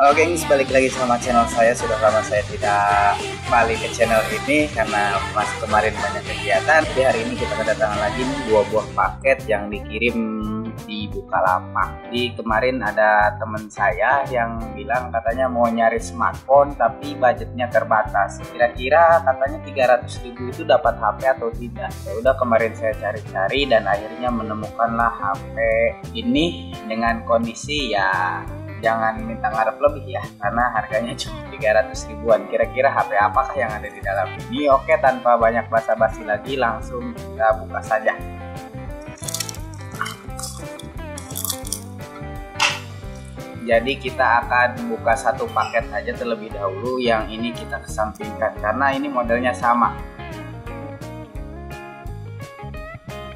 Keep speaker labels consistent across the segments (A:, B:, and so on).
A: Halo gengs, balik lagi sama channel saya. Sudah lama saya tidak kembali ke channel ini karena mas kemarin banyak kegiatan. Jadi hari ini kita kedatangan lagi nih dua buah paket yang dikirim di Bukalapak. Di kemarin ada teman saya yang bilang katanya mau nyari smartphone tapi budgetnya terbatas. Kira-kira katanya 300.000 itu dapat HP atau tidak. Ya udah, kemarin saya cari-cari dan akhirnya menemukanlah HP ini dengan kondisi ya jangan minta ngarep lebih ya, karena harganya cuma 300 ribuan. Kira-kira HP apakah yang ada di dalam ini? Oke, tanpa banyak basa-basi lagi langsung kita buka saja. Jadi kita akan buka satu paket aja terlebih dahulu. Yang ini kita kesampingkan karena ini modelnya sama.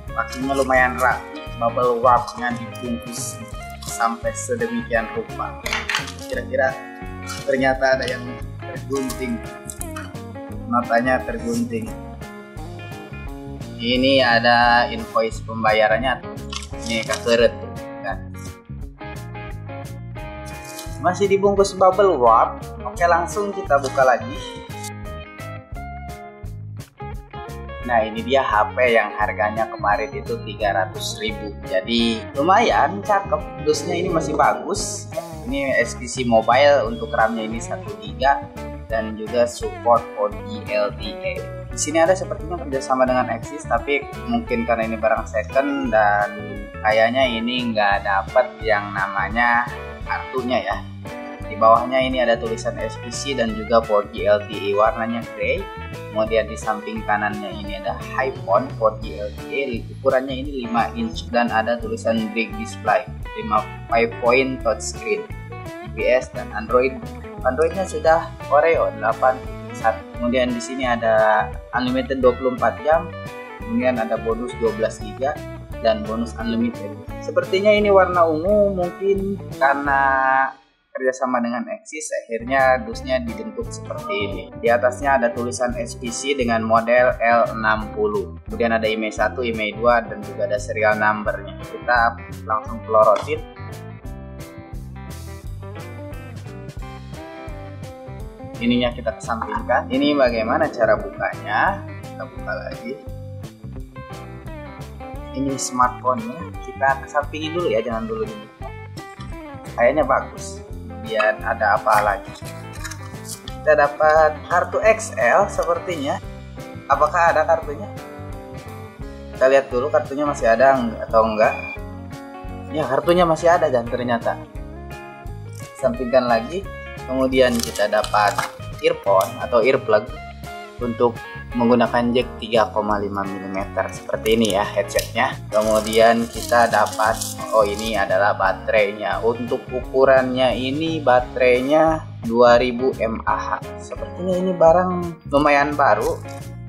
A: Packingnya lumayan rapi, bubble wrapnya dibungkus sampai sedemikian rupa. Kira-kira ternyata ada yang tergunting, matanya tergunting. Ini ada invoice pembayarannya, ini kakeret kan. Masih dibungkus bubble wrap. Oke, langsung kita buka lagi. Nah, ini dia HP yang harganya kemarin itu 300.000. Jadi lumayan cakep. Dusnya ini masih bagus. Ini SPC mobile, untuk RAM-nya ini 1 GB dan juga support 4G LTE. Di sini ada sepertinya kerjasama dengan Axis, tapi mungkin karena ini barang second dan kayaknya ini nggak dapat yang namanya kartunya ya. Di bawahnya ini ada tulisan SPC dan juga 4G LTE, warnanya grey. Kemudian di samping kanannya ini ada HiPhone 4G LTE, ukurannya ini 5 inch dan ada tulisan Big Display, 5-point touchscreen, GPS dan Android. Androidnya sudah Oreo 8.1. Kemudian di sini ada unlimited 24 jam, kemudian ada bonus 12 GB dan bonus unlimited. Sepertinya ini warna ungu, mungkin karena kerjasama dengan Axis akhirnya dusnya dibentuk seperti ini. Di atasnya ada tulisan SPC dengan model L60. Kemudian ada IMEI 1, IMEI 2 dan juga ada serial numbernya. Kita langsung pelorotin. Ininya kita kesampingkan. Ini bagaimana cara bukanya? Kita buka lagi. Ini smartphone-nya. Kita kesampingin dulu ya, jangan dulu dibuka. Kayaknya bagus. Kemudian ada apa lagi? Kita dapat kartu XL sepertinya. Apakah ada kartunya? Kita lihat dulu kartunya masih ada atau enggak. Ya, kartunya masih ada dan ternyata. Sampingkan lagi. Kemudian kita dapat earphone atau earplug untuk menggunakan jack 3,5 mm seperti ini ya headsetnya. Kemudian kita dapat, oh ini adalah baterainya. Untuk ukurannya ini baterainya 2000 mAh. Sepertinya ini barang lumayan baru.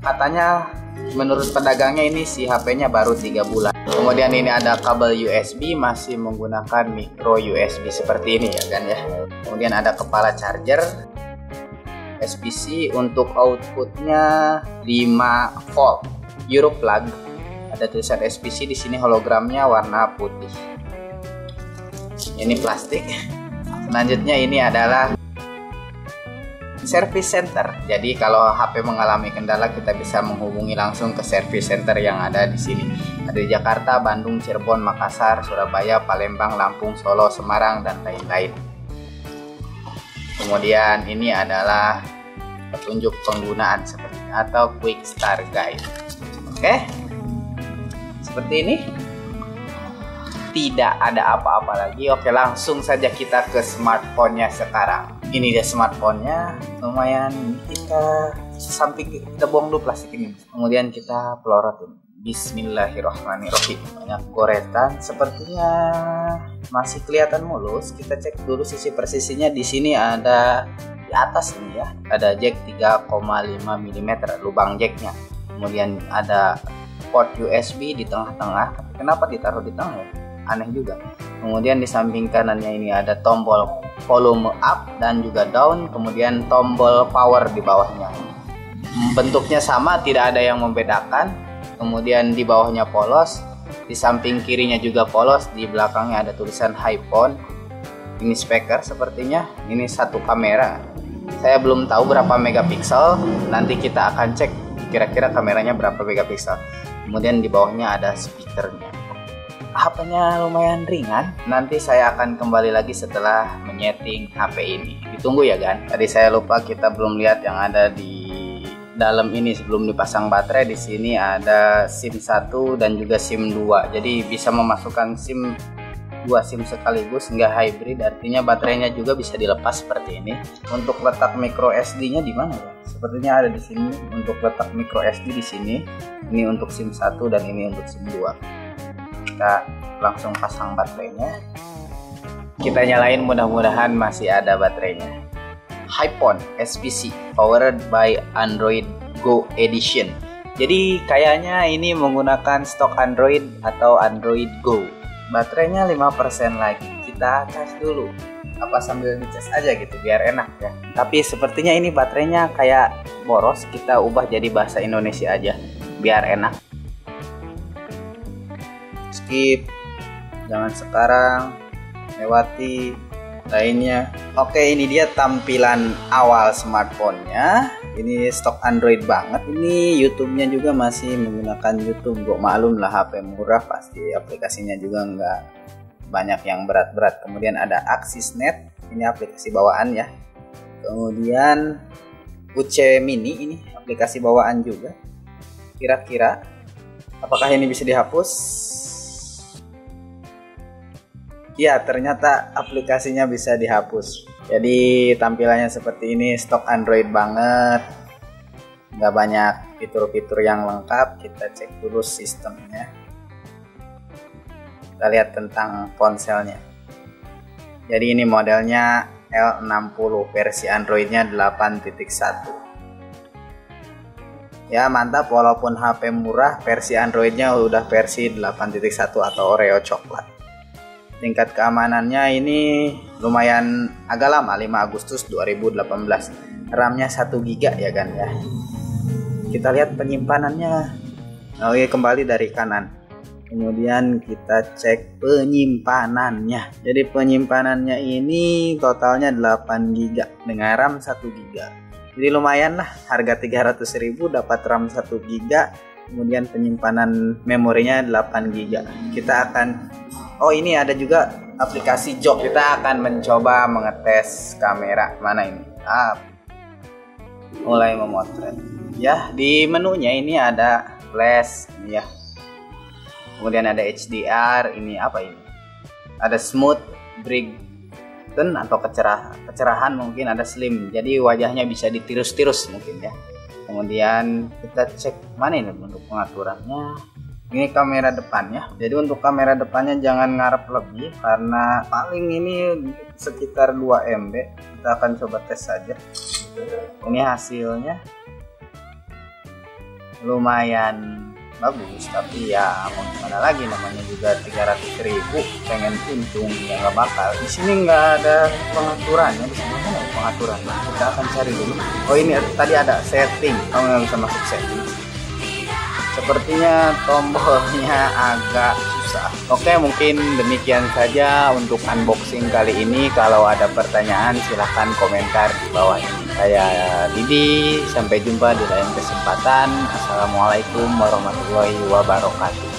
A: Katanya menurut pedagangnya ini si HP-nya baru 3 bulan. Kemudian ini ada kabel USB, masih menggunakan micro USB seperti ini ya kan ya. Kemudian ada kepala charger SPC, untuk outputnya 5 volt Euro plug. Ada tulisan SPC di sini, hologramnya warna putih. Ini plastik. Selanjutnya ini adalah service center. Jadi kalau HP mengalami kendala kita bisa menghubungi langsung ke service center yang ada di sini. Ada di Jakarta, Bandung, Cirebon, Makassar, Surabaya, Palembang, Lampung, Solo, Semarang dan lain-lain. Kemudian ini adalah petunjuk penggunaan seperti atau quick start guide. Oke. Seperti ini. Tidak ada apa-apa lagi. Oke, langsung saja kita ke smartphone-nya sekarang. Ini dia smartphone-nya. Lumayan, kita kita buang dulu plastik ini. Kemudian kita pelorotin. Bismillahirrahmanirrahim. Banyak goretan, sepertinya masih kelihatan mulus. Kita cek dulu sisi persisinya. Di sini ada di atas ini ya, ada jack 3,5 mm lubang jacknya. Kemudian ada port USB di tengah-tengah. Kenapa ditaruh di tengah ya? Aneh juga. Kemudian di samping kanannya ini ada tombol volume up dan juga down. Kemudian tombol power di bawahnya. Bentuknya sama, tidak ada yang membedakan. Kemudian di bawahnya polos, di samping kirinya juga polos, di belakangnya ada tulisan HiPhone Ini speaker sepertinya. Ini satu kamera. Saya belum tahu berapa megapiksel. Nanti kita akan cek kira-kira kameranya berapa megapiksel. Kemudian di bawahnya ada speakernya. HP-nya lumayan ringan. Nanti saya akan kembali lagi setelah menyeting HP ini. Ditunggu ya kan. Tadi saya lupa, kita belum lihat yang ada di dalam ini sebelum dipasang baterai. Di sini ada SIM 1 dan juga SIM 2. Jadi bisa memasukkan SIM 2 SIM sekaligus, nggak hybrid, artinya baterainya juga bisa dilepas seperti ini. Untuk letak micro SD-nya di mana ya? Sepertinya ada di sini untuk letak micro SD di sini. Ini untuk SIM 1 dan ini untuk SIM 2. Kita langsung pasang baterainya. Kita nyalain, mudah-mudahan masih ada baterainya. iPhone SPC powered by Android Go Edition. Jadi kayaknya ini menggunakan stok Android atau Android Go. Baterainya 5% lagi. Kita cas dulu. Apa sambil ngecas aja gitu biar enak ya. Tapi sepertinya ini baterainya kayak boros. Kita ubah jadi bahasa Indonesia aja biar enak. Skip. Jangan sekarang. Lewati lainnya. Oke, ini dia tampilan awal smartphone-nya. Ini stok Android banget. Ini YouTube-nya juga masih menggunakan YouTube. Gue maklum lah, HP murah pasti aplikasinya juga nggak banyak yang berat-berat. Kemudian ada AxisNet, ini aplikasi bawaan ya. Kemudian UC Mini, ini aplikasi bawaan juga. Kira-kira apakah ini bisa dihapus? Ya, ternyata aplikasinya bisa dihapus. Jadi tampilannya seperti ini, stok Android banget. Nggak banyak fitur-fitur yang lengkap. Kita cek dulu sistemnya. Kita lihat tentang ponselnya. Jadi ini modelnya L60, versi Androidnya 8.1. Ya mantap, walaupun HP murah, versi Androidnya udah versi 8.1 atau Oreo coklat. Tingkat keamanannya ini lumayan agak lama, 5 Agustus 2018. RAM-nya 1 GB ya kan ya. Kita lihat penyimpanannya. Oke, kembali dari kanan. Kemudian kita cek penyimpanannya. Jadi penyimpanannya ini totalnya 8 GB dengan RAM 1 GB. Jadi lumayan lah, harga 300.000 dapat RAM 1 GB. Kemudian penyimpanan memorinya 8 GB. Kita akan ini ada juga aplikasi Jok. Kita akan mencoba mengetes kamera. Mana ini? Mulai memotret. Ya, di menunya ini ada flash ini ya. Kemudian ada HDR, ini apa ini? Ada smooth, brighten atau kecerahan mungkin, ada slim. Jadi wajahnya bisa ditirus-tirus mungkin ya. Kemudian kita cek mana ini untuk pengaturannya. Ini kamera depannya. Jadi untuk kamera depannya jangan ngarep lebih karena paling ini sekitar 2 MB. Kita akan coba tes saja. Ini hasilnya lumayan bagus, tapi ya mau gimana lagi, namanya juga 300.000, pengen untung ya nggak bakal. Di sini nggak ada pengaturannya. Di sini mana pengaturannya? Kita akan cari dulu. Oh ini tadi ada setting. Kamu nggak bisa masuk setting. Sepertinya tombolnya agak susah. Oke, mungkin demikian saja untuk unboxing kali ini. Kalau ada pertanyaan silahkan komentar di bawah ini. Saya Didi, sampai jumpa di lain kesempatan. Assalamualaikum warahmatullahi wabarakatuh.